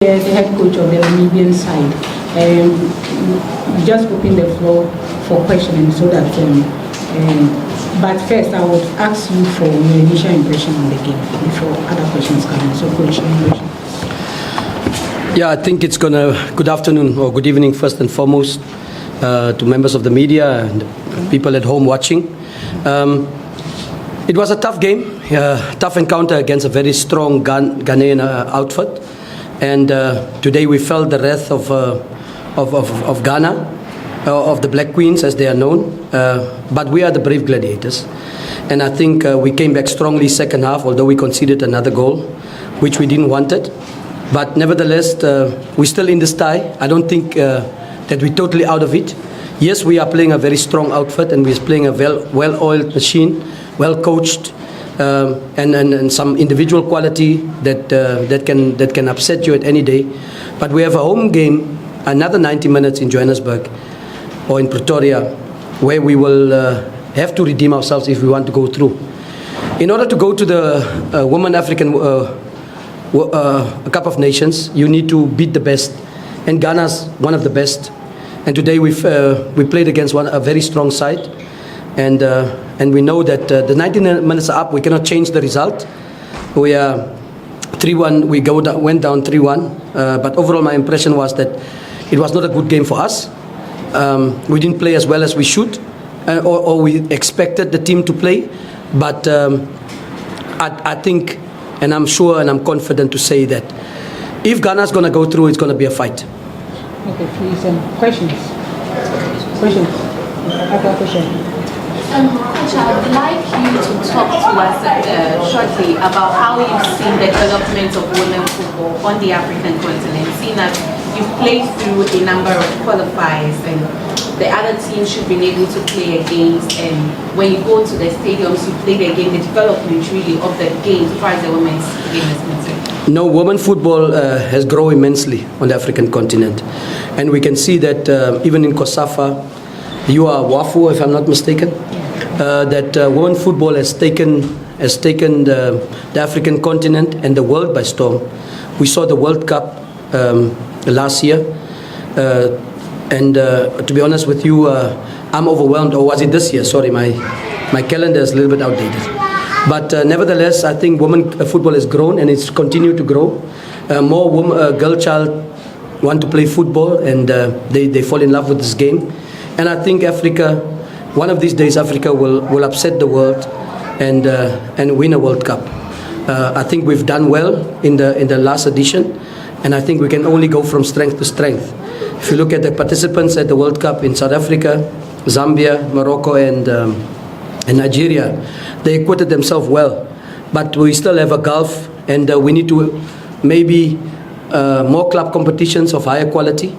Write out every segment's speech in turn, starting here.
As the head coach of the Namibian side, just open the floor for questioning so that. But first, I would ask you for your initial impression on the game before other questions come in. So, coach, impression. Yeah, I think it's good afternoon or good evening first and foremost to members of the media and people at home watching. It was a tough game, tough encounter against a very strong Ghanaian outfit, and today we felt the wrath of Ghana, of the Black Queens as they are known, but we are the brave gladiators, and I think we came back strongly second half, although we conceded another goal, which we didn't want it. But nevertheless, we're still in this tie. I don't think that we're totally out of it. Yes, we are playing a very strong outfit, and we're playing a well-oiled machine, well-coached, and some individual quality that can upset you at any day. But we have a home game, another 90 minutes in Johannesburg or in Pretoria, where we will have to redeem ourselves if we want to go through. In order to go to the Women African Cup of Nations, you need to beat the best, and Ghana's one of the best. And today we played against a very strong side, and we know that the 90 minutes are up. We cannot change the result. We are 3-1. We went down 3-1. But overall, my impression was that it was not a good game for us. We didn't play as well as we should, or we expected the team to play. But I think, and I'm sure and I'm confident to say that if Ghana's going to go through, it's going to be a fight. Okay, please. Questions? Questions? Other question? Coach, I would like you to talk to us shortly about how you've seen the development of women football on the African continent, seeing that you've played through a number of qualifiers and the other teams should be able to play against, and when you go to the stadiums, you play the game, the development really of the game as far as the women's game is concerned. No, women football has grown immensely on the African continent, and we can see that even in COSAFA, you are WAFU, if I'm not mistaken, that women football has taken the African continent and the world by storm. We saw the World Cup last year, and to be honest with you, I'm overwhelmed. Or was it this year? Sorry, my calendar is a little bit outdated. But nevertheless, I think women football has grown, and it's continued to grow. More girl child want to play football, and they fall in love with this game. And I think Africa, one of these days, Africa will upset the world and win a World Cup. I think we've done well in the last edition, and I think we can only go from strength to strength. If you look at the participants at the World Cup in South Africa, Zambia, Morocco, and Nigeria, they acquitted themselves well. But we still have a gulf, and we need to maybe more club competitions of higher quality,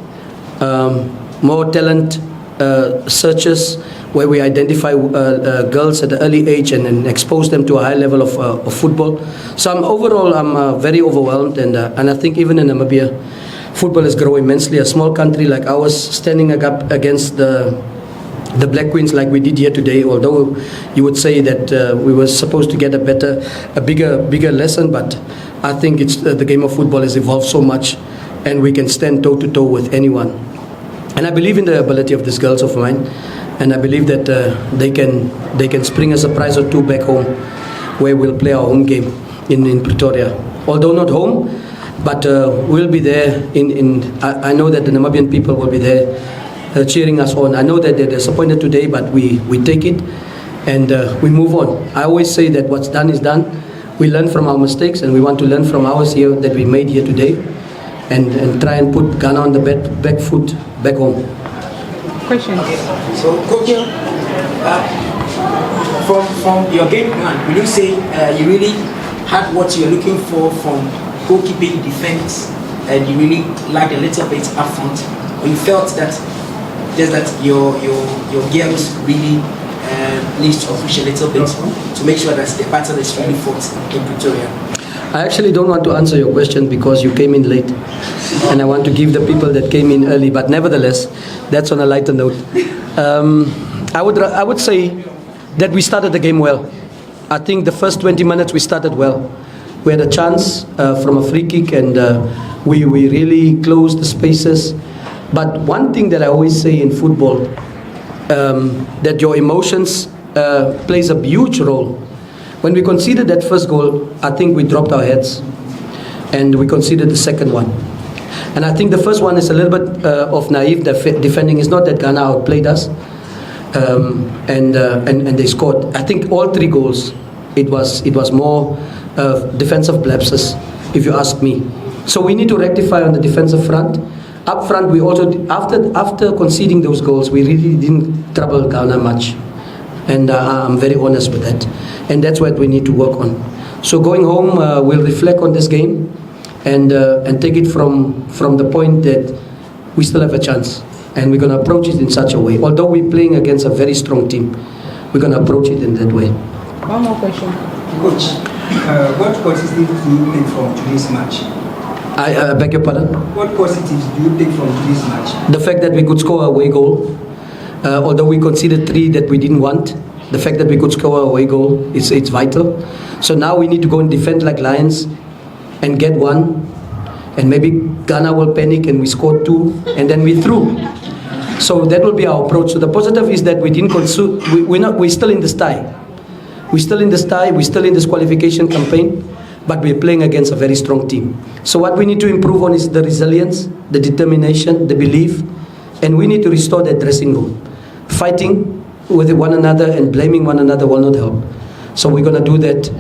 more talent searches where we identify girls at an early age and expose them to a high level of football. So I'm very overwhelmed, and I think even in Namibia, football is growing immensely. A small country like ours standing up against the Black Queens like we did here today, although you would say that we were supposed to get a bigger lesson, but I think it's the game of football has evolved so much, and we can stand toe to toe with anyone. And I believe in the ability of these girls of mine, and I believe that they can spring a surprise or two back home, where we'll play our home game in Pretoria. Although not home, but we'll be there. I know that the Namibian people will be there cheering us on. I know that they're disappointed today, but we take it and we move on. I always say that what's done is done. We learn from our mistakes, and we want to learn from ours here that we made here today, and try and put Ghana on the back foot back home. Questions? So, Coach, from your game plan, will you say you really had what you're looking for from goalkeeping, defense, and you really lacked a little bit up front, or you felt that just that your girls really needs to push a little bit to make sure that the battle is really fought in Pretoria? I actually don't want to answer your question because you came in late, and I want to give the people that came in early, but nevertheless, that's on a lighter note. I would say that we started the game well. I think the first 20 minutes we started well. We had a chance from a free kick, and We really closed the spaces. But one thing that I always say in football, that your emotions plays a huge role. When we conceded that first goal, I think we dropped our heads and we conceded the second one. And I think the first one is a little bit of naive defending. It's not that Ghana outplayed us and they scored. I think all 3 goals, it was more defensive lapses, if you ask me. So we need to rectify on the defensive front. Up front, we also, after conceding those goals, we really didn't trouble Ghana much. And I'm very honest with that. And that's what we need to work on. So going home, we'll reflect on this game and take it from the point that we still have a chance. And we're going to approach it in such a way. Although we're playing against a very strong team, we're going to approach it in that way. One more question. Coach, what positives do you take from today's match? I beg your pardon? What positives do you take from today's match? The fact that we could score a away goal, although we conceded 3 that we didn't want, the fact that we could score a away goal, it's vital. So now we need to go and defend like lions and get 1, and maybe Ghana will panic and we score 2, and then we through. So that will be our approach. So the positive is that we didn't consume. We're still in the tie. We're still in this tie. We're still in this qualification campaign, but we're playing against a very strong team. So what we need to improve on is the resilience, the determination, the belief, and we need to restore that dressing room. Fighting with one another and blaming one another will not help. So we're going to do that